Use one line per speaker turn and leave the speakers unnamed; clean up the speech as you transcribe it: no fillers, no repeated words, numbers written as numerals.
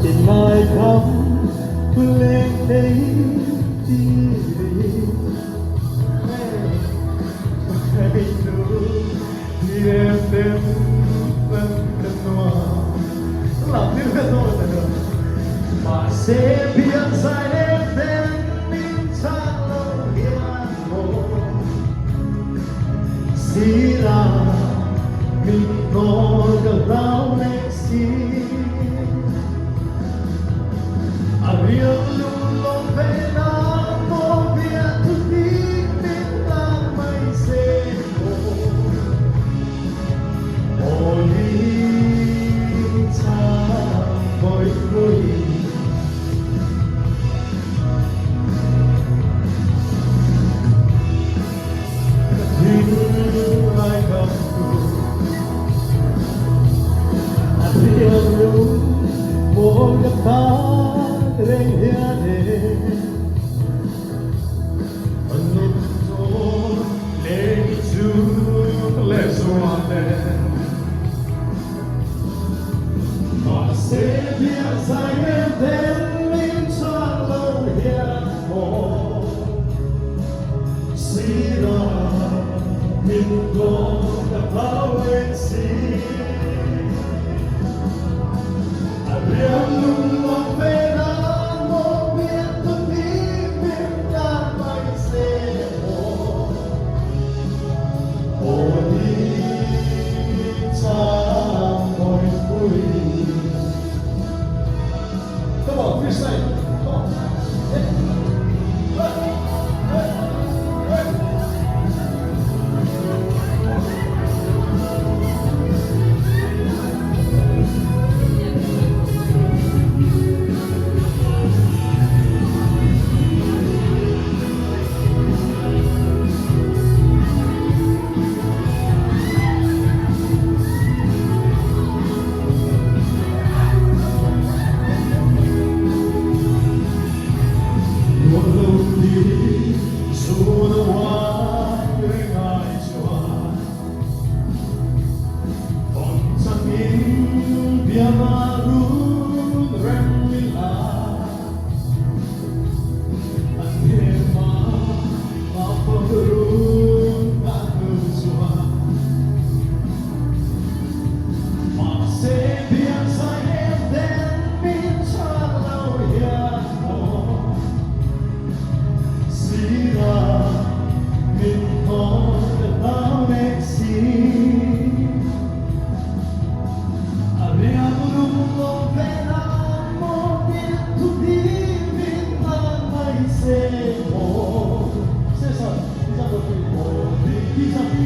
in my come pulling day hãy nhớ khi em đến vẫn cần hoa làm như thế thôi là được mà sẽ biết dài em đến mình chẳng lâu hiền hồ chỉ là mình có được bao lệ gì riêng luôn luôn về nó có biết thức đi biết ta mây sẽ ôi cha mỗi người như ai gặp riêng luôn một gặp ta rehiane anotto le giù le suone ma se piazza che dell'insalo hiamo sira mingo da pauensi abbiamo Come on, freestyle. Come on. He's a